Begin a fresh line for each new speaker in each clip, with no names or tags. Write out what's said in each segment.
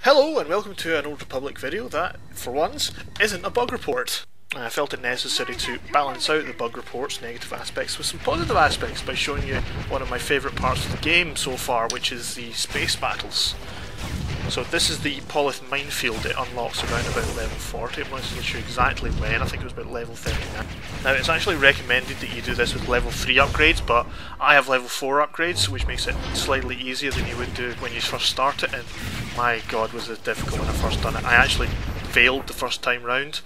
Hello and welcome to an Old Republic video that, for once, isn't a bug report. I felt it necessary to balance out the bug report's negative aspects with some positive aspects by showing you one of my favourite parts of the game so far, which is the space battles. So this is the Polyth minefield. It unlocks around about level 40. I'm not sure exactly when. I think it was about level 39. Now it's actually recommended that you do this with level 3 upgrades, but I have level 4 upgrades, which makes it slightly easier than you would do when you first start it, and my god was it difficult when I first done it. I actually failed the first time round,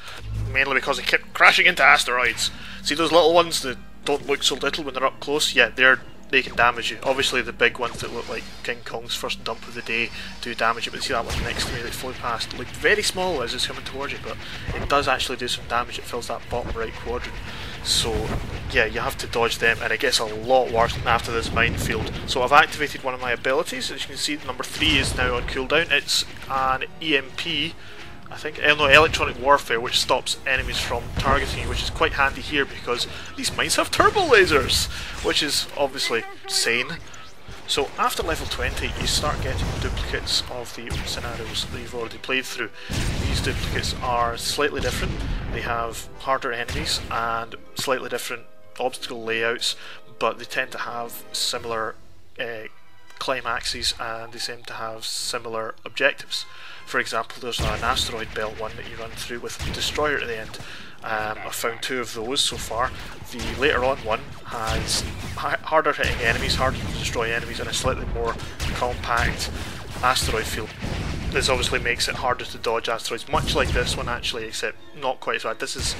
mainly because I kept crashing into asteroids. See those little ones that don't look so little when they're up close? Yeah, they can damage you. Obviously the big ones that look like King Kong's first dump of the day do damage you, but see that one next to me that flew past? It looked very small as it's coming towards you, but it does actually do some damage. It fills that bottom right quadrant. So yeah, you have to dodge them, and it gets a lot worse after this minefield. So I've activated one of my abilities. As you can see, number 3 is now on cooldown. It's an EMP, I think, no, electronic warfare, which stops enemies from targeting you, which is quite handy here because these mines have turbo lasers, which is obviously sane. So after level 20 you start getting duplicates of the scenarios that you've already played through. These duplicates are slightly different. They have harder enemies and slightly different obstacle layouts, but they tend to have similar climaxes and they seem to have similar objectives. For example, there's an asteroid belt one that you run through with a destroyer at the end. I've found 2 of those so far. The later on one has harder hitting enemies, harder to destroy enemies, and a slightly more compact asteroid field. This obviously makes it harder to dodge asteroids, much like this one actually, except not quite as bad. This is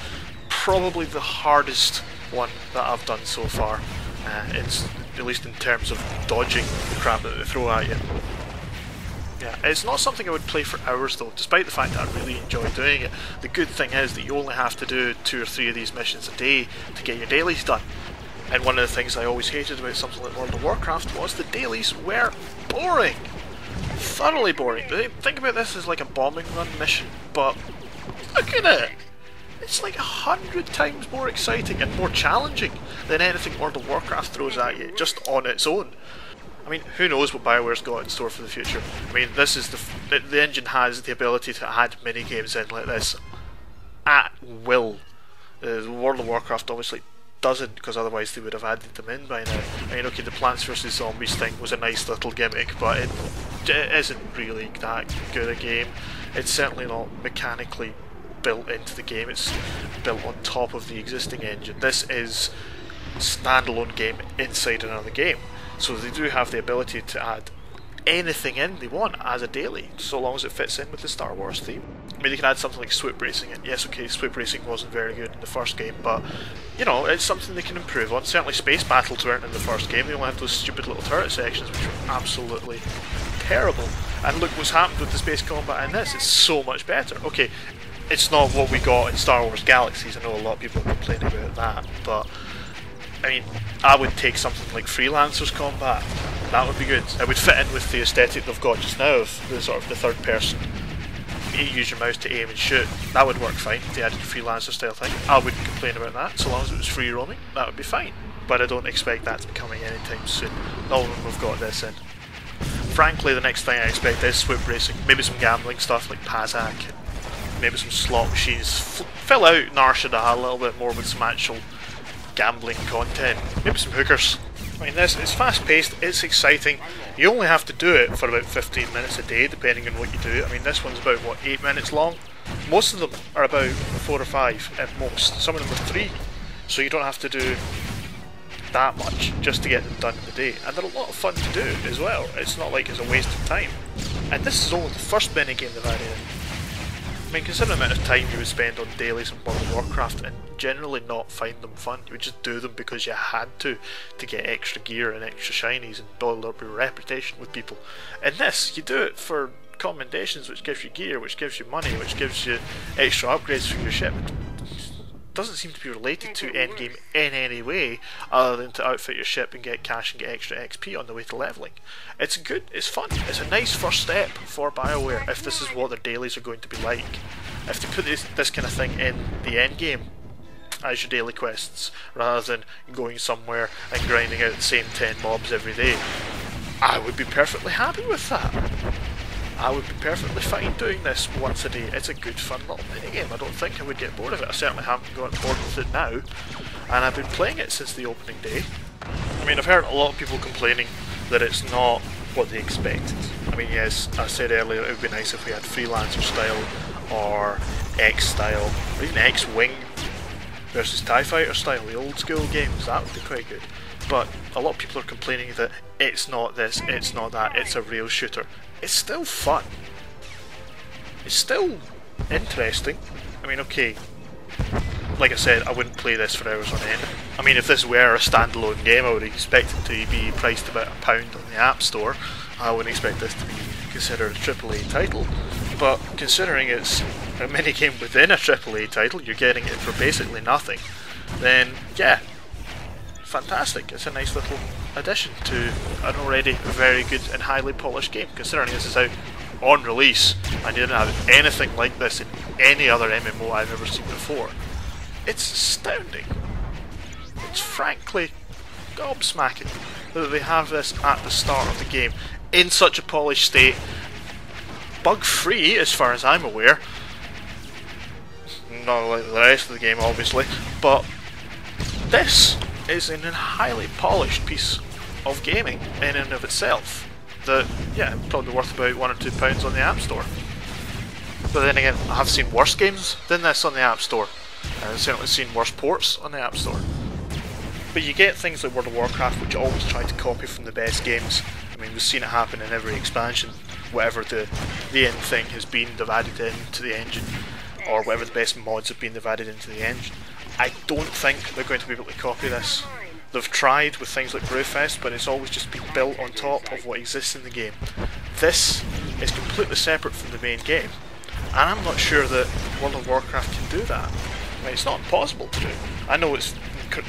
probably the hardest one that I've done so far. It's at least in terms of dodging the crap that they throw at you. Yeah, it's not something I would play for hours though, despite the fact that I really enjoy doing it. The good thing is that you only have to do 2 or 3 of these missions a day to get your dailies done. And one of the things I always hated about something like World of Warcraft was the dailies were boring. Thoroughly boring. Think about this as like a bombing run mission, but look at it! It's like 100 times more exciting and more challenging than anything World of Warcraft throws at you, just on its own. I mean, who knows what BioWare's got in store for the future. I mean, this is the engine has the ability to add mini-games in like this at will. World of Warcraft obviously doesn't, because otherwise they would have added them in by now. I mean, okay, the Plants vs Zombies thing was a nice little gimmick, but it isn't really that good a game. It's certainly not mechanically built into the game, it's built on top of the existing engine. This is a standalone game inside another game. So they do have the ability to add anything in they want as a daily, so long as it fits in with the Star Wars theme. I mean, they can add something like swoop racing in. Yes, okay, swoop racing wasn't very good in the first game, but, you know, it's something they can improve on. Certainly space battles weren't in the first game. They only had those stupid little turret sections, which were absolutely terrible. And look what's happened with the space combat in this. It's so much better. Okay, it's not what we got in Star Wars Galaxies. I know a lot of people are complaining about that, but I mean, I would take something like Freelancers Combat. That would be good. It would fit in with the aesthetic they've got just now of the sort of the third person. You use your mouse to aim and shoot. That would work fine if they added a Freelancer style thing. I wouldn't complain about that, so long as it was free roaming. That would be fine. But I don't expect that to be coming anytime soon. All of them have got this in. Frankly, the next thing I expect is swoop racing. Maybe some gambling stuff like Pazak. Maybe some slot machines. Fill out Narshada a little bit more with some actual gambling content, maybe some hookers. I mean, this is fast paced, it's exciting. You only have to do it for about 15 minutes a day, depending on what you do. I mean, this one's about, what, 8 minutes long? Most of them are about 4 or 5 at most. Some of them are 3, so you don't have to do that much just to get them done in the day. And they're a lot of fun to do as well. It's not like it's a waste of time. And this is only the first minigame they've added in. I mean, consider the amount of time you would spend on dailies in World of Warcraft and generally not find them fun. You would just do them because you had to get extra gear and extra shinies and build up your reputation with people. In this, you do it for commendations, which gives you gear, which gives you money, which gives you extra upgrades for your ship. It doesn't seem to be related to endgame in any way, other than to outfit your ship and get cash and get extra XP on the way to leveling. It's good, it's fun, it's a nice first step for BioWare if this is what their dailies are going to be like. If they put this kind of thing in the endgame as your daily quests, rather than going somewhere and grinding out the same 10 mobs every day, I would be perfectly happy with that. I would be perfectly fine doing this once a day. It's a good fun little minigame. I don't think I would get bored of it. I certainly haven't gotten bored with it now, and I've been playing it since the opening day. I mean, I've heard a lot of people complaining that it's not what they expected. I mean, yes, I said earlier it would be nice if we had Freelancer style, or X style, or even X-Wing versus TIE Fighter style, the old school games. That would be quite good. But a lot of people are complaining that it's not this, it's not that, it's a real shooter. It's still fun. It's still interesting. I mean, okay, like I said, I wouldn't play this for hours on end. I mean, if this were a standalone game, I would expect it to be priced about £1 on the App Store. I wouldn't expect this to be considered a AAA title. But considering it's a minigame within a AAA title, you're getting it for basically nothing, then yeah, fantastic. It's a nice little addition to an already very good and highly polished game, considering this is out on release and you didn't have anything like this in any other MMO I've ever seen before. It's astounding. It's frankly gobsmacking that they have this at the start of the game in such a polished state, bug free as far as I'm aware. Not like the rest of the game obviously, but this is a highly polished piece of gaming in and of itself that, yeah, probably worth about £1 or £2 on the App Store. But then again, I have seen worse games than this on the App Store, and I've certainly seen worse ports on the App Store. But you get things like World of Warcraft, which always try to copy from the best games. I mean, we've seen it happen in every expansion. Whatever the end thing has been, they've added into the engine, or whatever the best mods have been, they've added into the engine. I don't think they're going to be able to copy this. They've tried with things like Brewfest, but it's always just been built on top of what exists in the game. This is completely separate from the main game, and I'm not sure that World of Warcraft can do that. I mean, it's not impossible to do. I know it's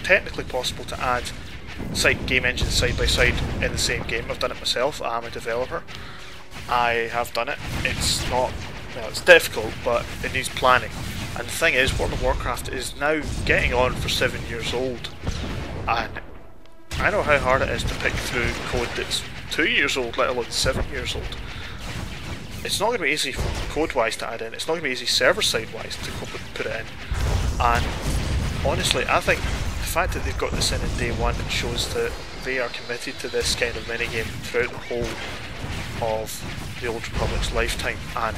technically possible to add game engines side by side in the same game. I've done it myself. I'm a developer. I have done it. It's not, well, it's difficult, but it needs planning. And the thing is, World of Warcraft is now getting on for 7 years old, and I know how hard it is to pick through code that's 2 years old, let alone 7 years old. It's not going to be easy code-wise to add in. It's not going to be easy server-side-wise to put it in. And honestly, I think the fact that they've got this in day one shows that they are committed to this kind of minigame throughout the whole of the Old Republic's lifetime, and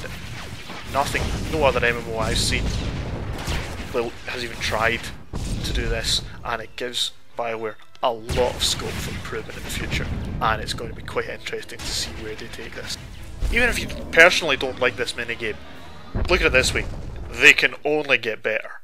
no other MMO I've seen has even tried to do this, and it gives BioWare a lot of scope for improvement in the future, and it's going to be quite interesting to see where they take this. Even if you personally don't like this minigame, look at it this way, they can only get better.